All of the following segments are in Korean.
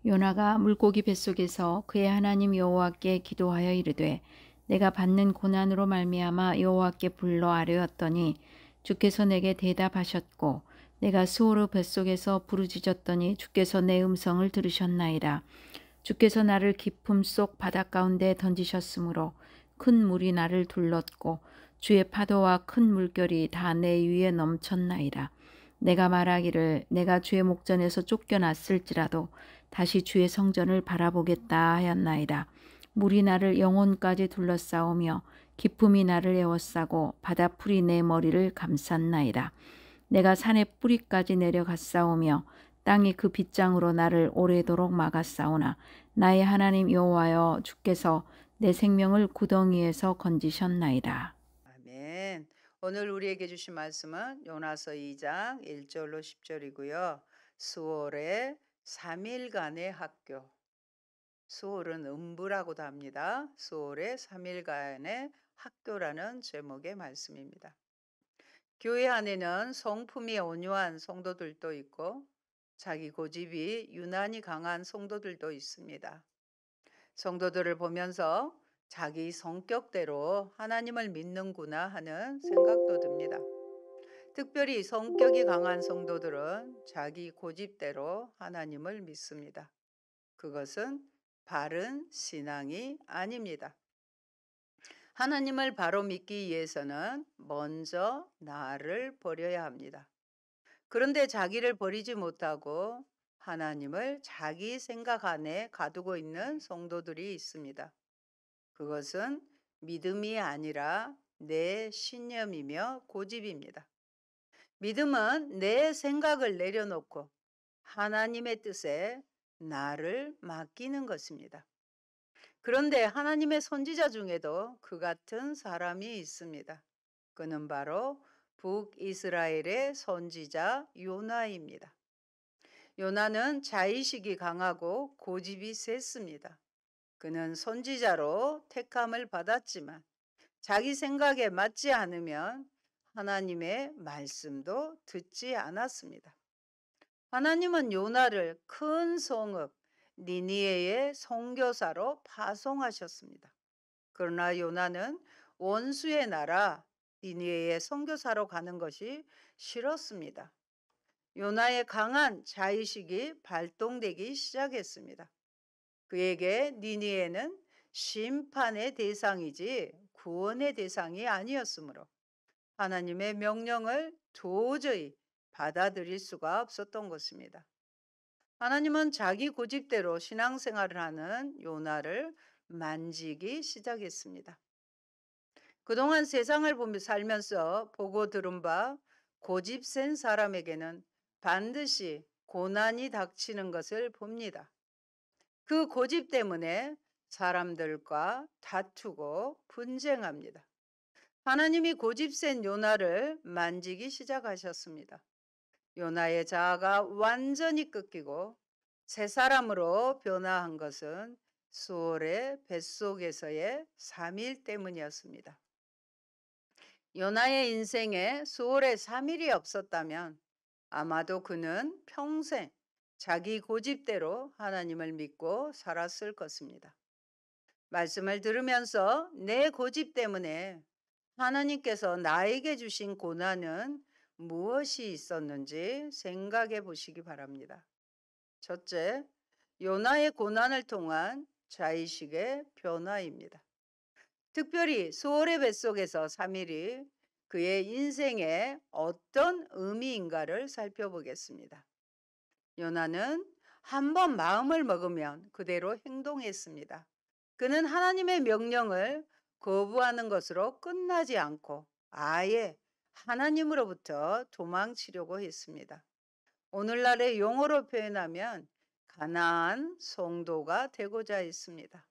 요나가 물고기 뱃속에서 그의 하나님 여호와께 기도하여 이르되 내가 받는 고난으로 말미암아 여호와께 불러 아뢰었더니 주께서 내게 대답하셨고 내가 스오르 뱃속에서 부르짖었더니 주께서 내 음성을 들으셨나이다. 주께서 나를 깊음 속 바닷 가운데 던지셨으므로 큰 물이 나를 둘렀고 주의 파도와 큰 물결이 다 내 위에 넘쳤나이다. 내가 말하기를 내가 주의 목전에서 쫓겨났을지라도 다시 주의 성전을 바라보겠다 하였나이다. 물이 나를 영혼까지 둘러싸오며 기품이 나를 에워싸고 바다풀이 내 머리를 감쌌나이다. 내가 산의 뿌리까지 내려갔사오며 땅이 그 빗장으로 나를 오래도록 막았사오나 나의 하나님 여호와여 주께서 내 생명을 구덩이에서 건지셨나이다. 아멘. 오늘 우리에게 주신 말씀은 요나서 2장 1절로 10절이고요. 수월의 3일간의 학교. 수월은 음부라고도 합니다. 수월의 3일간의 학교라는 제목의 말씀입니다. 교회 안에는 성품이 온유한 성도들도 있고 자기 고집이 유난히 강한 성도들도 있습니다. 성도들을 보면서 자기 성격대로 하나님을 믿는구나 하는 생각도 듭니다. 특별히 성격이 강한 성도들은 자기 고집대로 하나님을 믿습니다. 그것은 바른 신앙이 아닙니다. 하나님을 바로 믿기 위해서는 먼저 나를 버려야 합니다. 그런데 자기를 버리지 못하고 하나님을 자기 생각 안에 가두고 있는 성도들이 있습니다. 그것은 믿음이 아니라 내 신념이며 고집입니다. 믿음은 내 생각을 내려놓고 하나님의 뜻에 나를 맡기는 것입니다. 그런데 하나님의 선지자 중에도 그 같은 사람이 있습니다. 그는 바로 북이스라엘의 선지자 요나입니다. 요나는 자의식이 강하고 고집이 셌습니다. 그는 선지자로 택함을 받았지만 자기 생각에 맞지 않으면 하나님의 말씀도 듣지 않았습니다. 하나님은 요나를 큰 성읍 니니웨의 선교사로 파송하셨습니다. 그러나 요나는 원수의 나라 니니웨의 선교사로 가는 것이 싫었습니다. 요나의 강한 자의식이 발동되기 시작했습니다. 그에게 니니웨는 심판의 대상이지 구원의 대상이 아니었으므로 하나님의 명령을 도저히 받아들일 수가 없었던 것입니다. 하나님은 자기 고집대로 신앙생활을 하는 요나를 만지기 시작했습니다. 그동안 세상을 보며 살면서 보고 들은 바 고집 센 사람에게는 반드시 고난이 닥치는 것을 봅니다. 그 고집 때문에 사람들과 다투고 분쟁합니다. 하나님이 고집센 요나를 만지기 시작하셨습니다. 요나의 자아가 완전히 꺾이고 새 사람으로 변화한 것은 수월의 뱃속에서의 3일 때문이었습니다. 요나의 인생에 수월의 3일이 없었다면 아마도 그는 평생 자기 고집대로 하나님을 믿고 살았을 것입니다. 말씀을 들으면서 내 고집 때문에 하나님께서 나에게 주신 고난은 무엇이 있었는지 생각해 보시기 바랍니다. 첫째, 요나의 고난을 통한 자의식의 변화입니다. 특별히 수월의 뱃속에서 3일이 그의 인생에 어떤 의미인가를 살펴보겠습니다. 요나는 한 번 마음을 먹으면 그대로 행동했습니다. 그는 하나님의 명령을 거부하는 것으로 끝나지 않고 아예 하나님으로부터 도망치려고 했습니다. 오늘날의 용어로 표현하면 가나안 성도가 되고자 했습니다.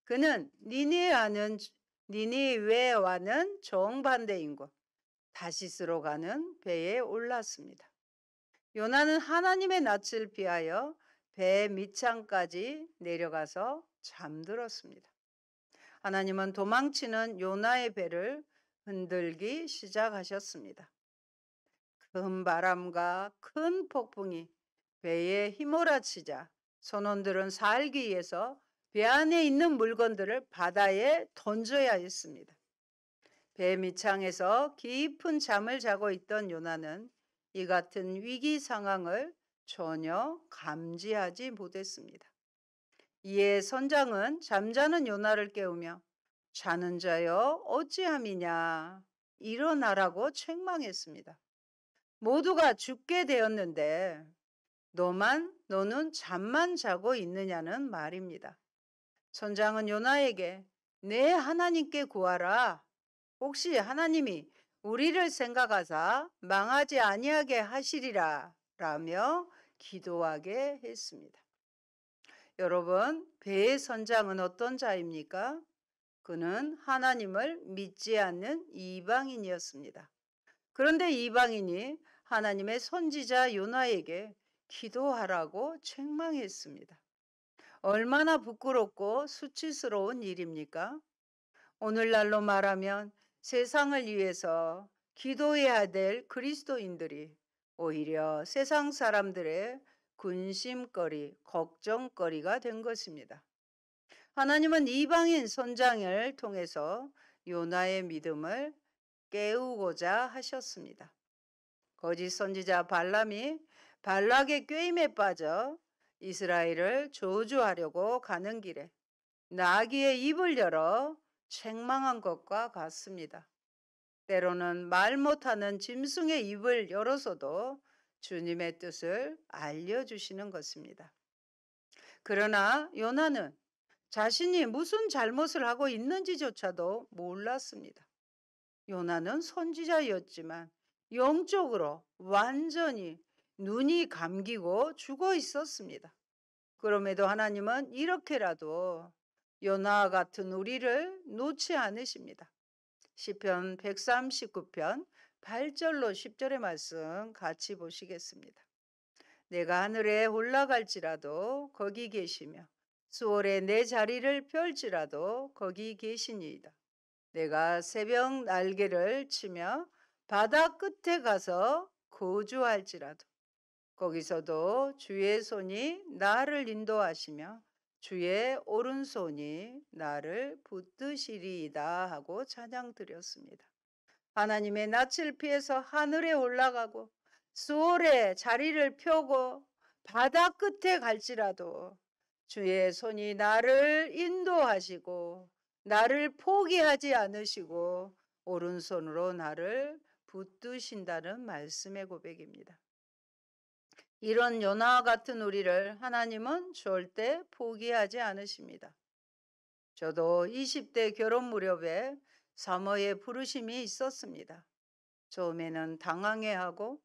그는 니니웨와는 정반대인 곳 다시스로 가는 배에 올랐습니다. 요나는 하나님의 낯을 피하여 배 밑창까지 내려가서 잠들었습니다. 하나님은 도망치는 요나의 배를 흔들기 시작하셨습니다. 큰 바람과 큰 폭풍이 배에 휘몰아치자 선원들은 살기 위해서 배 안에 있는 물건들을 바다에 던져야 했습니다. 배 밑창에서 깊은 잠을 자고 있던 요나는 이 같은 위기 상황을 전혀 감지하지 못했습니다. 이에 선장은 잠자는 요나를 깨우며 자는 자여 어찌함이냐 일어나라고 책망했습니다. 모두가 죽게 되었는데 너는 잠만 자고 있느냐는 말입니다. 선장은 요나에게 내 하나님께 구하라. 혹시 하나님이 우리를 생각하사 망하지 아니하게 하시리라 라며 기도하게 했습니다. 여러분, 배의 선장은 어떤 자입니까? 그는 하나님을 믿지 않는 이방인이었습니다. 그런데 이방인이 하나님의 선지자 요나에게 기도하라고 책망했습니다. 얼마나 부끄럽고 수치스러운 일입니까? 오늘날로 말하면 세상을 위해서 기도해야 될 그리스도인들이 오히려 세상 사람들의 근심거리, 걱정거리가 된 것입니다. 하나님은 이방인 선장을 통해서 요나의 믿음을 깨우고자 하셨습니다. 거짓 선지자 발람이 발락의 꾀임에 빠져 이스라엘을 저주하려고 가는 길에 나귀의 입을 열어 책망한 것과 같습니다. 때로는 말 못하는 짐승의 입을 열어서도 주님의 뜻을 알려주시는 것입니다. 그러나 요나는 자신이 무슨 잘못을 하고 있는지조차도 몰랐습니다. 요나는 선지자였지만 영적으로 완전히 눈이 감기고 죽어 있었습니다. 그럼에도 하나님은 이렇게라도 요나와 같은 우리를 놓지 않으십니다. 시편 139편 8절로 10절의 말씀 같이 보시겠습니다. 내가 하늘에 올라갈지라도 거기 계시며 수월에 내 자리를 펼지라도 거기 계시니이다. 내가 새벽 날개를 치며 바다 끝에 가서 거주할지라도 거기서도 주의 손이 나를 인도하시며 주의 오른손이 나를 붙드시리이다 하고 찬양 드렸습니다. 하나님의 낯을 피해서 하늘에 올라가고 수월에 자리를 펴고 바다 끝에 갈지라도 주의 손이 나를 인도하시고 나를 포기하지 않으시고 오른손으로 나를 붙드신다는 말씀의 고백입니다. 이런 요나와 같은 우리를 하나님은 절대 포기하지 않으십니다. 저도 20대 결혼 무렵에 사모의 부르심이 있었습니다. 처음에는 당황해하고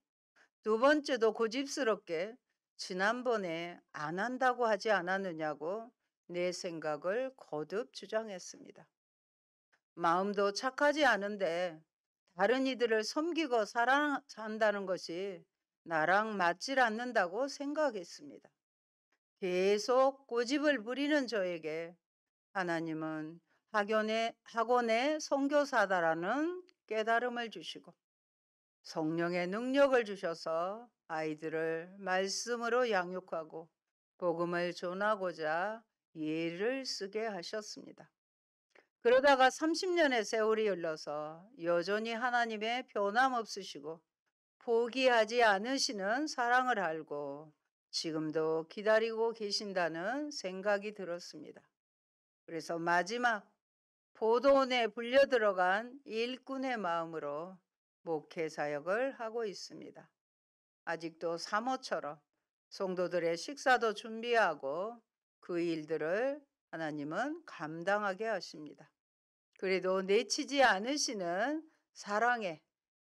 두 번째도 고집스럽게 지난번에 안 한다고 하지 않았느냐고 내 생각을 거듭 주장했습니다. 마음도 착하지 않은데 다른 이들을 섬기고 사랑한다는 것이 나랑 맞질 않는다고 생각했습니다. 계속 고집을 부리는 저에게 하나님은 학원의 선교사다라는 깨달음을 주시고 성령의 능력을 주셔서 아이들을 말씀으로 양육하고 복음을 전하고자 예를 쓰게 하셨습니다. 그러다가 30년의 세월이 흘러서 여전히 하나님의 변함없으시고 포기하지 않으시는 사랑을 알고 지금도 기다리고 계신다는 생각이 들었습니다. 그래서 마지막 포도원에 불려 들어간 일꾼의 마음으로 목회 사역을 하고 있습니다. 아직도 사모처럼 성도들의 식사도 준비하고 그 일들을 하나님은 감당하게 하십니다. 그래도 내치지 않으시는 사랑에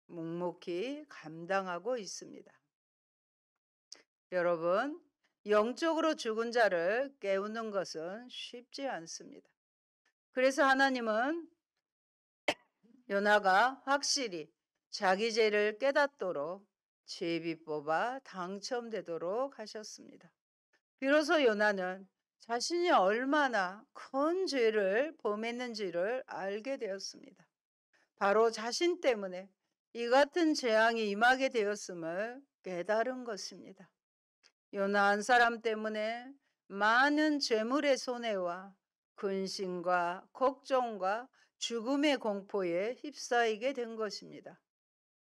묵묵히 감당하고 있습니다. 여러분, 영적으로 죽은 자를 깨우는 것은 쉽지 않습니다. 그래서 하나님은 요나가 확실히 자기 죄를 깨닫도록 제비 뽑아 당첨되도록 하셨습니다. 비로소 요나는 자신이 얼마나 큰 죄를 범했는지를 알게 되었습니다. 바로 자신 때문에 이 같은 재앙이 임하게 되었음을 깨달은 것입니다. 요나 한 사람 때문에 많은 재물의 손해와 근심과 걱정과 죽음의 공포에 휩싸이게 된 것입니다.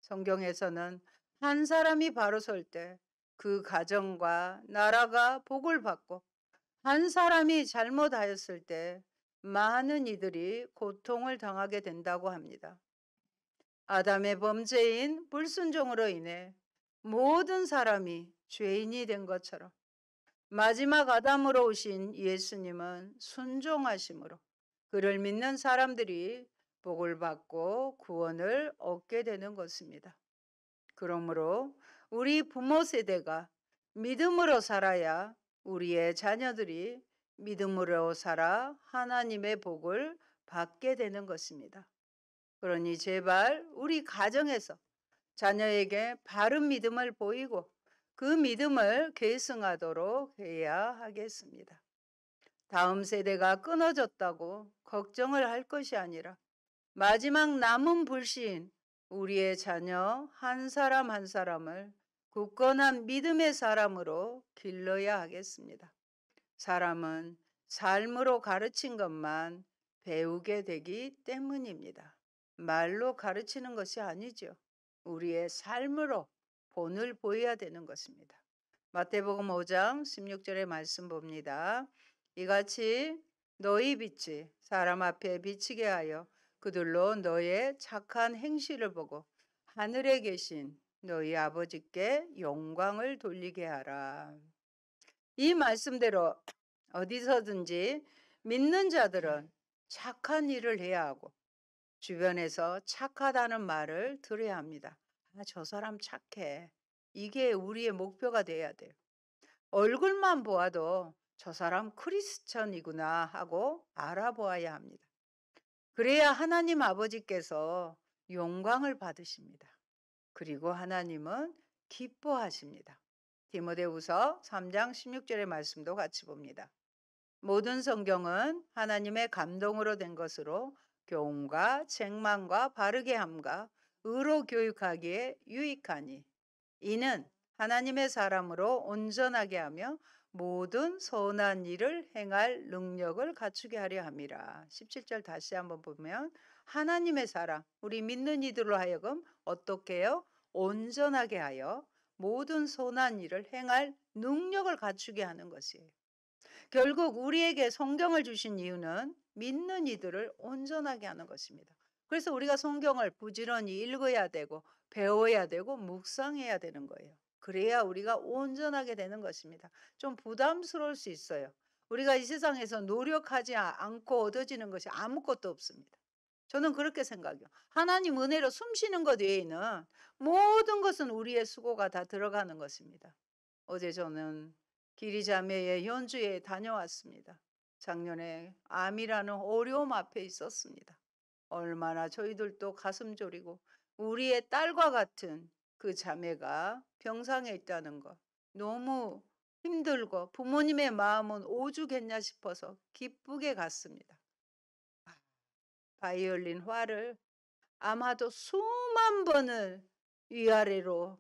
성경에서는 한 사람이 바로 설 때 그 가정과 나라가 복을 받고 한 사람이 잘못하였을 때 많은 이들이 고통을 당하게 된다고 합니다. 아담의 범죄인 불순종으로 인해 모든 사람이 죄인이 된 것처럼 마지막 아담으로 오신 예수님은 순종하심으로 그를 믿는 사람들이 복을 받고 구원을 얻게 되는 것입니다. 그러므로 우리 부모 세대가 믿음으로 살아야 우리의 자녀들이 믿음으로 살아 하나님의 복을 받게 되는 것입니다. 그러니 제발 우리 가정에서 자녀에게 바른 믿음을 보이고 그 믿음을 계승하도록 해야 하겠습니다. 다음 세대가 끊어졌다고 걱정을 할 것이 아니라 마지막 남은 불신 우리의 자녀 한 사람 한 사람을 굳건한 믿음의 사람으로 길러야 하겠습니다. 사람은 삶으로 가르친 것만 배우게 되기 때문입니다. 말로 가르치는 것이 아니죠. 우리의 삶으로 본을 보여야 되는 것입니다. 마태복음 5장 16절의 말씀 봅니다. 이같이 너희 빛이 사람 앞에 비치게 하여 그들로 너의 착한 행실을 보고 하늘에 계신 너희 아버지께 영광을 돌리게 하라. 이 말씀대로 어디서든지 믿는 자들은 착한 일을 해야 하고 주변에서 착하다는 말을 들어야 합니다. 아, 저 사람 착해. 이게 우리의 목표가 돼야 돼요. 얼굴만 보아도 저 사람 크리스천이구나 하고 알아보아야 합니다. 그래야 하나님 아버지께서 영광을 받으십니다. 그리고 하나님은 기뻐하십니다. 디모데후서 3장 16절의 말씀도 같이 봅니다. 모든 성경은 하나님의 감동으로 된 것으로 교훈과 책망과 바르게 함과 의로 교육하기에 유익하니 이는 하나님의 사람으로 온전하게 하며 모든 선한 일을 행할 능력을 갖추게 하려 함이라. 17절 다시 한번 보면 하나님의 사람, 우리 믿는 이들로 하여금 어떻게 해요? 온전하게 하여 모든 선한 일을 행할 능력을 갖추게 하는 것이에요. 결국 우리에게 성경을 주신 이유는 믿는 이들을 온전하게 하는 것입니다. 그래서 우리가 성경을 부지런히 읽어야 되고 배워야 되고 묵상해야 되는 거예요. 그래야 우리가 온전하게 되는 것입니다. 좀 부담스러울 수 있어요. 우리가 이 세상에서 노력하지 않고 얻어지는 것이 아무것도 없습니다. 저는 그렇게 생각해요. 하나님 은혜로 숨쉬는 것 외에는 모든 것은 우리의 수고가 다 들어가는 것입니다. 어제 저는 기리자매의 연주에 다녀왔습니다. 작년에 암이라는 어려움 앞에 있었습니다. 얼마나 저희들도 가슴 졸이고 우리의 딸과 같은 그 자매가 병상에 있다는 것 너무 힘들고 부모님의 마음은 오죽했냐 싶어서 기쁘게 갔습니다. 바이올린 화를 아마도 수만 번을 위아래로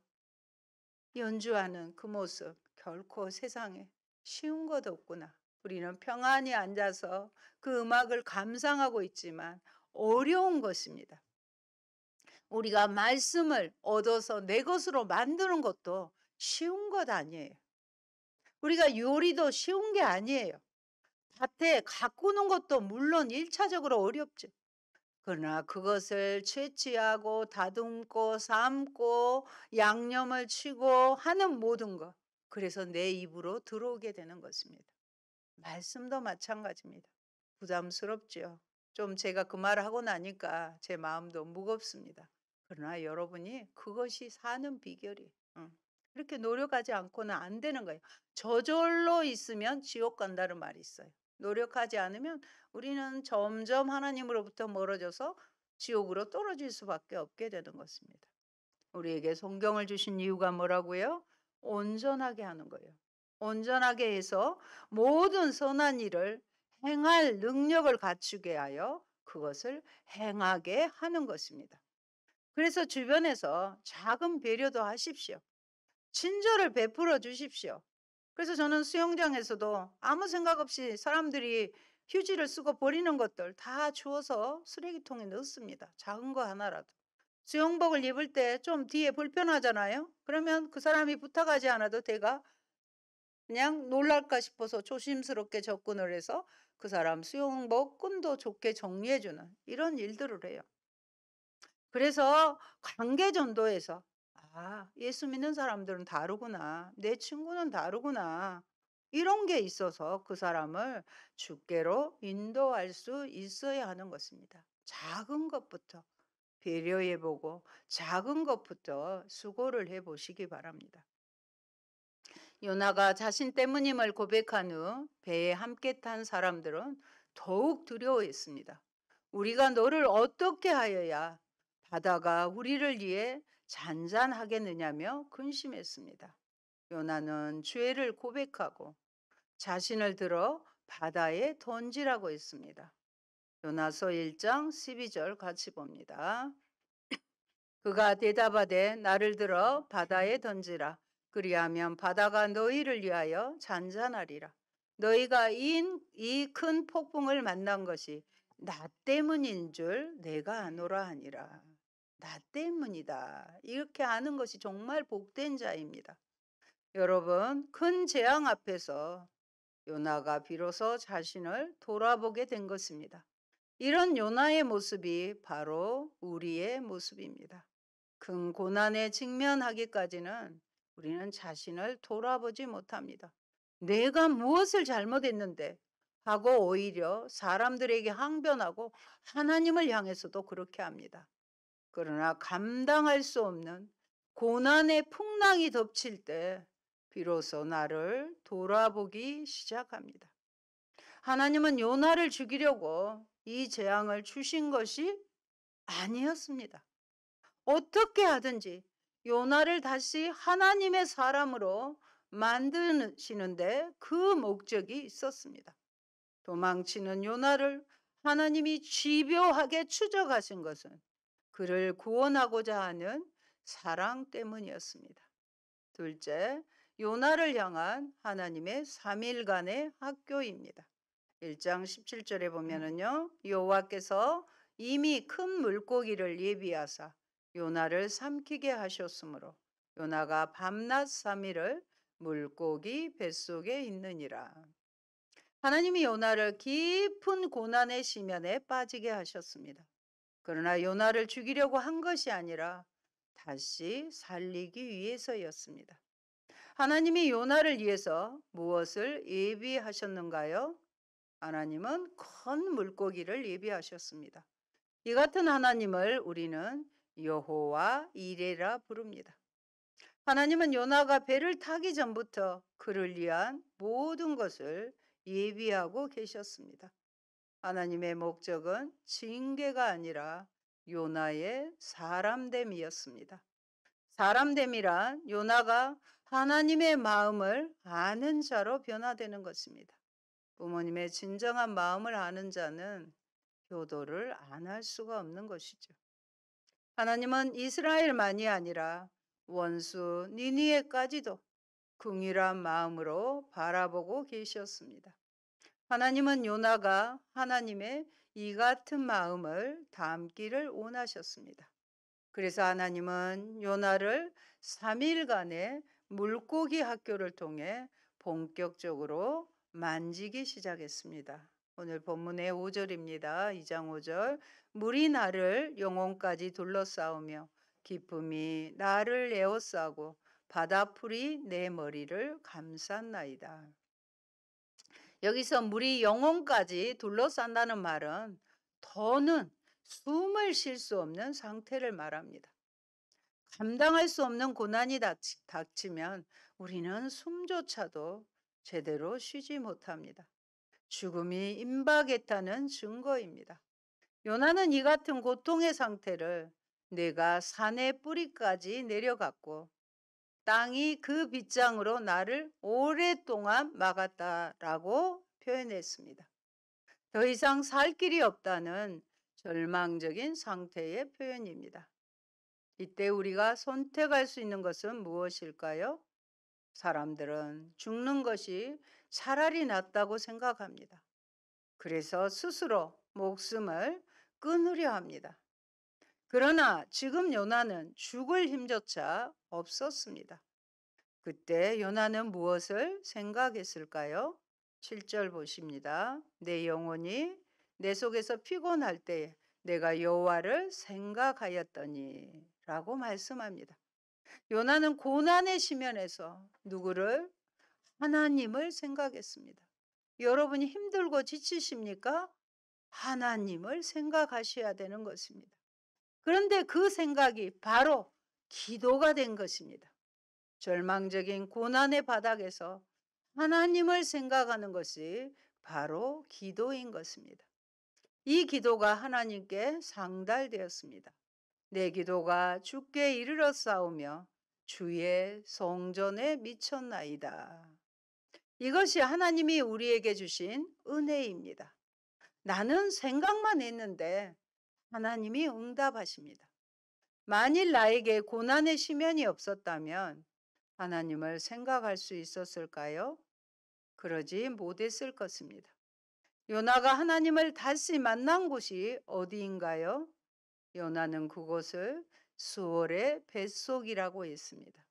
연주하는 그 모습 결코 세상에 쉬운 것 없구나. 우리는 평안히 앉아서 그 음악을 감상하고 있지만 어려운 것입니다. 우리가 말씀을 얻어서 내 것으로 만드는 것도 쉬운 것 아니에요. 우리가 요리도 쉬운 게 아니에요. 밭에 가꾸는 것도 물론 1차적으로 어렵죠. 그러나 그것을 채취하고 다듬고 삶고 양념을 치고 하는 모든 것. 그래서 내 입으로 들어오게 되는 것입니다. 말씀도 마찬가지입니다. 부담스럽죠. 좀 제가 그 말을 하고 나니까 제 마음도 무겁습니다. 그러나 여러분이 그것이 사는 비결이 그렇게 노력하지 않고는 안 되는 거예요. 저절로 있으면 지옥 간다는 말이 있어요. 노력하지 않으면 우리는 점점 하나님으로부터 멀어져서 지옥으로 떨어질 수밖에 없게 되는 것입니다. 우리에게 성경을 주신 이유가 뭐라고요? 온전하게 하는 거예요. 온전하게 해서 모든 선한 일을 행할 능력을 갖추게 하여 그것을 행하게 하는 것입니다. 그래서 주변에서 작은 배려도 하십시오. 친절을 베풀어 주십시오. 그래서 저는 수영장에서도 아무 생각 없이 사람들이 휴지를 쓰고 버리는 것들 다 주워서 쓰레기통에 넣습니다. 작은 거 하나라도. 수영복을 입을 때 좀 뒤에 불편하잖아요. 그러면 그 사람이 부탁하지 않아도 제가 그냥 놀랄까 싶어서 조심스럽게 접근을 해서 그 사람 수영복 끈도 좋게 정리해 주는 이런 일들을 해요. 그래서 관계 전도에서 '아 예수 믿는 사람들은 다르구나. 내 친구는 다르구나.' 이런 게 있어서 그 사람을 주께로 인도할 수 있어야 하는 것입니다. 작은 것부터 배려해 보고 작은 것부터 수고를 해 보시기 바랍니다. 요나가 자신 때문임을 고백한 후 배에 함께 탄 사람들은 더욱 두려워했습니다. 우리가 너를 어떻게 하여야 바다가 우리를 위해 잔잔하겠느냐며 근심했습니다. 요나는 죄를 고백하고 자신을 들어 바다에 던지라고 했습니다. 요나서 1장 12절 같이 봅니다. 그가 대답하되 나를 들어 바다에 던지라. 그리하면 바다가 너희를 위하여 잔잔하리라. 너희가 이 큰 폭풍을 만난 것이 나 때문인 줄 내가 아노라 하니라. 나 때문이다. 이렇게 아는 것이 정말 복된 자입니다. 여러분, 큰 재앙 앞에서 요나가 비로소 자신을 돌아보게 된 것입니다. 이런 요나의 모습이 바로 우리의 모습입니다. 큰 고난에 직면하기까지는 우리는 자신을 돌아보지 못합니다. 내가 무엇을 잘못했는데 하고 오히려 사람들에게 항변하고 하나님을 향해서도 그렇게 합니다. 그러나 감당할 수 없는 고난의 풍랑이 덮칠 때 비로소 나를 돌아보기 시작합니다. 하나님은 요나를 죽이려고 이 재앙을 주신 것이 아니었습니다. 어떻게 하든지 요나를 다시 하나님의 사람으로 만드시는데 그 목적이 있었습니다. 도망치는 요나를 하나님이 집요하게 추적하신 것은 그를 구원하고자 하는 사랑 때문이었습니다. 둘째, 요나를 향한 하나님의 3일간의 학교입니다. 1장 17절에 보면은요. 여호와께서 이미 큰 물고기를 예비하사 요나를 삼키게 하셨으므로 요나가 밤낮 3일을 물고기 뱃속에 있느니라. 하나님이 요나를 깊은 고난의 심연에 빠지게 하셨습니다. 그러나 요나를 죽이려고 한 것이 아니라 다시 살리기 위해서였습니다. 하나님이 요나를 위해서 무엇을 예비하셨는가요? 하나님은 큰 물고기를 예비하셨습니다. 이 같은 하나님을 우리는 여호와 이레라 부릅니다. 하나님은 요나가 배를 타기 전부터 그를 위한 모든 것을 예비하고 계셨습니다. 하나님의 목적은 징계가 아니라 요나의 사람됨이었습니다. 사람됨이란 요나가 하나님의 마음을 아는 자로 변화되는 것입니다. 부모님의 진정한 마음을 아는 자는 효도를 안 할 수가 없는 것이죠. 하나님은 이스라엘만이 아니라 원수 니니에까지도 긍휼한 마음으로 바라보고 계셨습니다. 하나님은 요나가 하나님의 이 같은 마음을 담기를 원하셨습니다. 그래서 하나님은 요나를 3일간의 물고기 학교를 통해 본격적으로 만지기 시작했습니다. 오늘 본문의 5절입니다. 2장 5절. 물이 나를 영혼까지 둘러싸우며 기쁨이 나를 에워싸고 바다풀이 내 머리를 감쌌나이다. 여기서 물이 영혼까지 둘러싼다는 말은 더는 숨을 쉴 수 없는 상태를 말합니다. 감당할 수 없는 고난이 닥치면 우리는 숨조차도 제대로 쉬지 못합니다. 죽음이 임박했다는 증거입니다. 요나는 이 같은 고통의 상태를 내가 산의 뿌리까지 내려갔고 땅이 그 빗장으로 나를 오랫동안 막았다라고 표현했습니다. 더 이상 살 길이 없다는 절망적인 상태의 표현입니다. 이때 우리가 선택할 수 있는 것은 무엇일까요? 사람들은 죽는 것이 차라리 낫다고 생각합니다. 그래서 스스로 목숨을 끊으려 합니다. 그러나 지금 요나는 죽을 힘조차 없었습니다. 그때 요나는 무엇을 생각했을까요? 7절 보십니다. 내 영혼이 내 속에서 피곤할 때에 내가 여호와를 생각하였더니 라고 말씀합니다. 요나는 고난의 시면에서 누구를? 하나님을 생각했습니다. 여러분이 힘들고 지치십니까? 하나님을 생각하셔야 되는 것입니다. 그런데 그 생각이 바로 기도가 된 것입니다. 절망적인 고난의 바닥에서 하나님을 생각하는 것이 바로 기도인 것입니다. 이 기도가 하나님께 상달되었습니다. 내 기도가 주께 이르렀사오며 주의 성전에 미쳤나이다. 이것이 하나님이 우리에게 주신 은혜입니다. 나는 생각만 했는데 하나님이 응답하십니다. 만일 나에게 고난의 시면이 없었다면 하나님을 생각할 수 있었을까요? 그러지 못했을 것입니다. 요나가 하나님을 다시 만난 곳이 어디인가요? 요나는 그곳을 수월의 뱃속이라고 했습니다.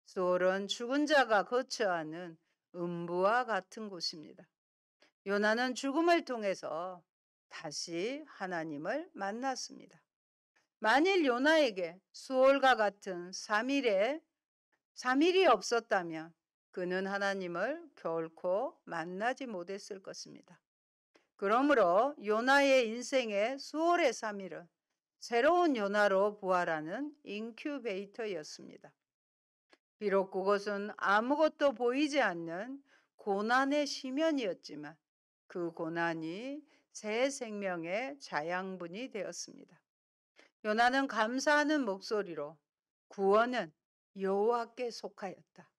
수월은 죽은 자가 거처하는 음부와 같은 곳입니다. 요나는 죽음을 통해서 다시 하나님을 만났습니다. 만일 요나에게 수월과 같은 3일이 없었다면 그는 하나님을 결코 만나지 못했을 것입니다. 그러므로 요나의 인생의 수월의 3일은 새로운 요나로 부활하는 인큐베이터였습니다. 비록 그것은 아무것도 보이지 않는 고난의 시면이었지만 그 고난이 새 생명의 자양분이 되었습니다. 요나는 감사하는 목소리로 구원은 여호와께 속하였다.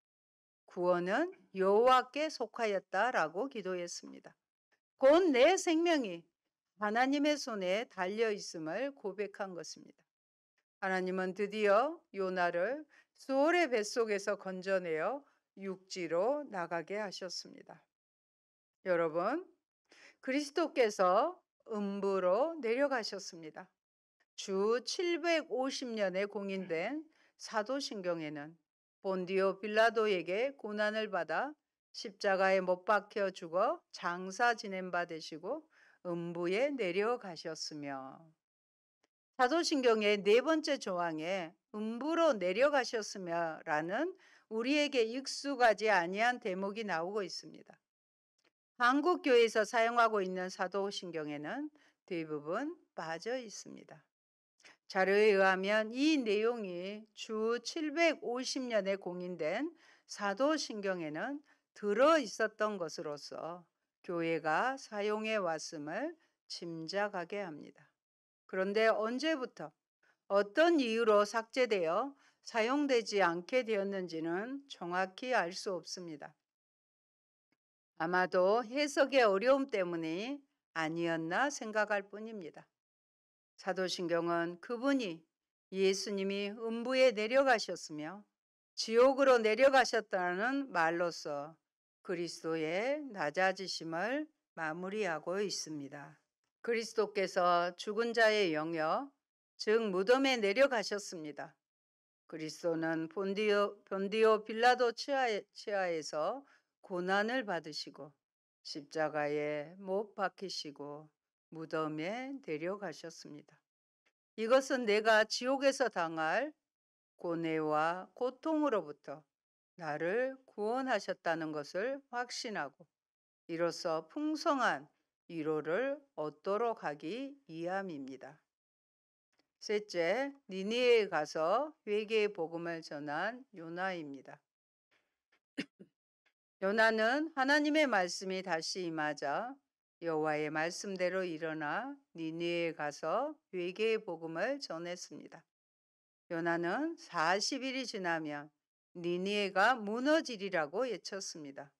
구원은 여호와께 속하였다라고 기도했습니다. 곧 내 생명이 하나님의 손에 달려 있음을 고백한 것입니다. 하나님은 드디어 요나를 수월의 뱃속에서 건져내어 육지로 나가게 하셨습니다. 여러분, 그리스도께서 음부로 내려가셨습니다. 주 750년에 공인된 사도신경에는 본디오 빌라도에게 고난을 받아 십자가에 못 박혀 죽어 장사 지낸 바 되시고 음부에 내려가셨으며, 사도신경의 네 번째 조항에 음부로 내려가셨으며 라는 우리에게 익숙하지 아니한 대목이 나오고 있습니다. 한국 교회에서 사용하고 있는 사도신경에는 대부분 빠져 있습니다. 자료에 의하면 이 내용이 주 750년에 공인된 사도신경에는 들어 있었던 것으로서 교회가 사용해 왔음을 짐작하게 합니다. 그런데 언제부터 어떤 이유로 삭제되어 사용되지 않게 되었는지는 정확히 알 수 없습니다. 아마도 해석의 어려움 때문이 아니었나 생각할 뿐입니다. 사도신경은 그분이 예수님이 음부에 내려가셨으며 지옥으로 내려가셨다는 말로써 그리스도의 낮아지심을 마무리하고 있습니다. 그리스도께서 죽은 자의 영역, 즉 무덤에 내려가셨습니다. 그리스도는 본디오 빌라도 치하에서 고난을 받으시고 십자가에 못 박히시고 무덤에 내려가셨습니다. 이것은 내가 지옥에서 당할 고뇌와 고통으로부터 나를 구원하셨다는 것을 확신하고 이로써 풍성한 위로를 얻도록 하기 위함입니다. 셋째, 니느웨에 가서 회개의 복음을 전한 요나입니다. 요나는 하나님의 말씀이 다시 임하자 여호와의 말씀대로 일어나 니느웨에 가서 회개의 복음을 전했습니다. 요나는 40일이 지나면 니느웨가 무너지리라고 외쳤습니다.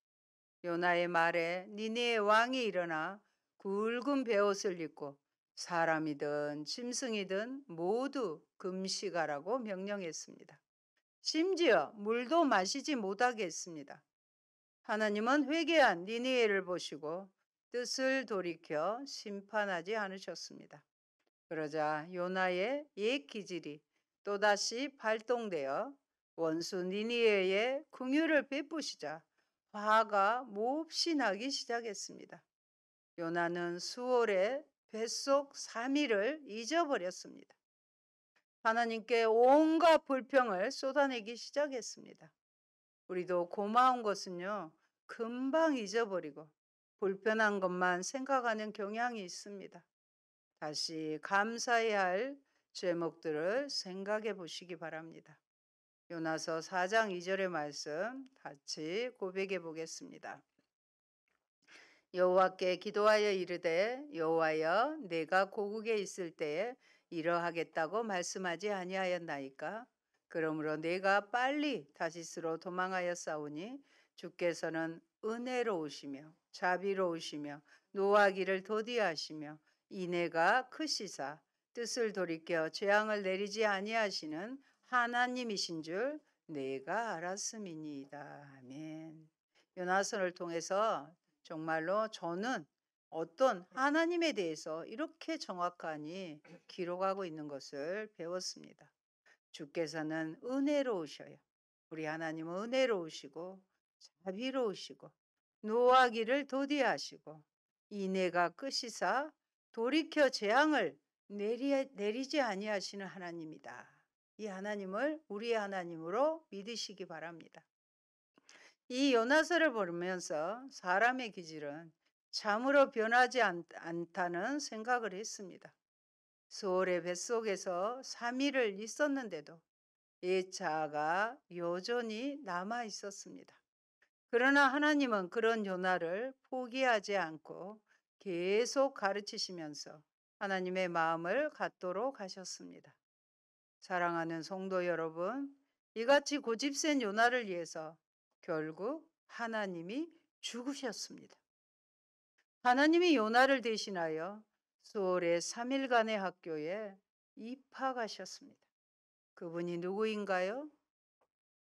요나의 말에 니느웨 왕이 일어나 굵은 베옷을 입고 사람이든 짐승이든 모두 금식하라고 명령했습니다. 심지어 물도 마시지 못하게 했습니다. 하나님은 회개한 니느웨를 보시고 뜻을 돌이켜 심판하지 않으셨습니다. 그러자 요나의 옛 기질이 또다시 발동되어 원수 니느웨에 긍휼을 베푸시자 화가 몹시 나기 시작했습니다. 요나는 수월의 뱃속 3일을 잊어버렸습니다. 하나님께 온갖 불평을 쏟아내기 시작했습니다. 우리도 고마운 것은요, 금방 잊어버리고 불편한 것만 생각하는 경향이 있습니다. 다시 감사해야 할 제목들을 생각해 보시기 바랍니다. 요나서 4장 2절의 말씀 같이 고백해 보겠습니다. 여호와께 기도하여 이르되 여호와여 내가 고국에 있을 때에 이러하겠다고 말씀하지 아니하였나이까? 그러므로 내가 빨리 다시스로 도망하여 싸우니 주께서는 은혜로우시며 자비로우시며 노하기를 더디하시며 인애가 크시사 뜻을 돌이켜 재앙을 내리지 아니하시는 하나님이신 줄 내가 알았음이니이다. 아멘. 요나서를 통해서 정말로 저는 어떤 하나님에 대해서 이렇게 정확하니 기록하고 있는 것을 배웠습니다. 주께서는 은혜로우셔요. 우리 하나님은 은혜로우시고 자비로우시고 노하기를 더디하시고 인애가 끝이사 돌이켜 재앙을 내리지 아니하시는 하나님이다. 이 하나님을 우리의 하나님으로 믿으시기 바랍니다. 이 요나서를 보면서 사람의 기질은 참으로 변하지 않다는 생각을 했습니다. 수월의 뱃속에서 3일을 있었는데도 옛 자아가 여전히 남아 있었습니다. 그러나 하나님은 그런 요나를 포기하지 않고 계속 가르치시면서 하나님의 마음을 갖도록 하셨습니다. 사랑하는 성도 여러분, 이같이 고집센 요나를 위해서 결국 하나님이 죽으셨습니다. 하나님이 요나를 대신하여 수월의 3일간의 학교에 입학하셨습니다. 그분이 누구인가요?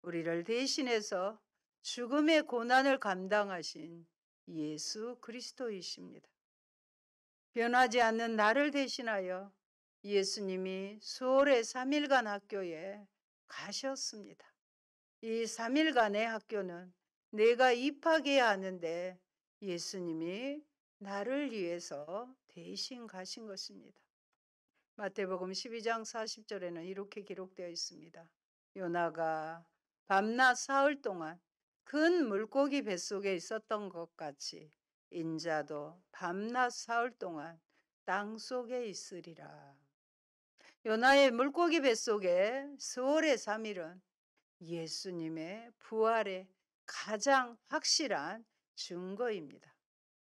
우리를 대신해서 죽음의 고난을 감당하신 예수 그리스도이십니다. 변하지 않는 나를 대신하여 예수님이 수월의 3일간 학교에 가셨습니다. 이 3일간의 학교는 내가 입학해야 하는데 예수님이 나를 위해서 대신 가신 것입니다. 마태복음 12장 40절에는 이렇게 기록되어 있습니다. 요나가 밤낮 사흘 동안 큰 물고기 뱃속에 있었던 것 같이 인자도 밤낮 사흘 동안 땅속에 있으리라. 요나의 물고기 뱃속에 수월의 3일은 예수님의 부활의 가장 확실한 증거입니다.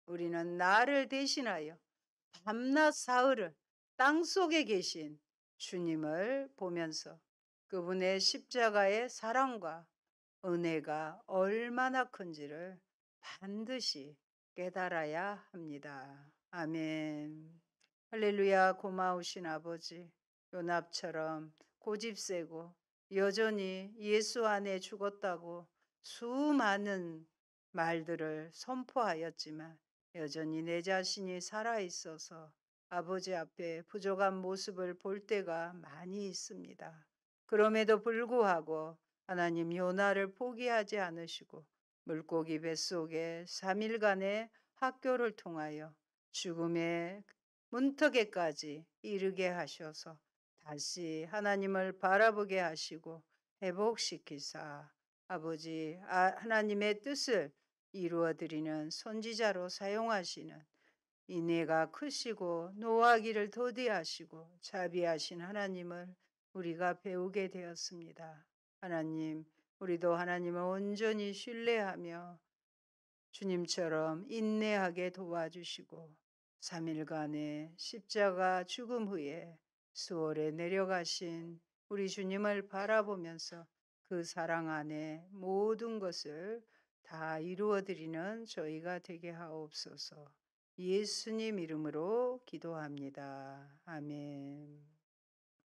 우리는 나를 대신하여 밤낮 사흘을 땅속에 계신 주님을 보면서 그분의 십자가의 사랑과 은혜가 얼마나 큰지를 반드시 깨달아야 합니다. 아멘. 할렐루야. 고마우신 아버지, 요납처럼 고집세고 여전히 예수 안에 죽었다고 수많은 말들을 선포하였지만 여전히 내 자신이 살아있어서 아버지 앞에 부족한 모습을 볼 때가 많이 있습니다. 그럼에도 불구하고 하나님 요나를 포기하지 않으시고 물고기 뱃속에 3일간의 학교를 통하여 죽음의 문턱에까지 이르게 하셔서 다시 하나님을 바라보게 하시고 회복시키사 아버지 하나님의 뜻을 이루어드리는 선지자로 사용하시는 인애가 크시고 노하기를 더디하시고 자비하신 하나님을 우리가 배우게 되었습니다. 하나님, 우리도 하나님을 온전히 신뢰하며 주님처럼 인내하게 도와주시고 3일간의 십자가 죽음 후에 수월에 내려가신 우리 주님을 바라보면서 그 사랑 안에 모든 것을 다 이루어드리는 저희가 되게 하옵소서. 예수님 이름으로 기도합니다. 아멘.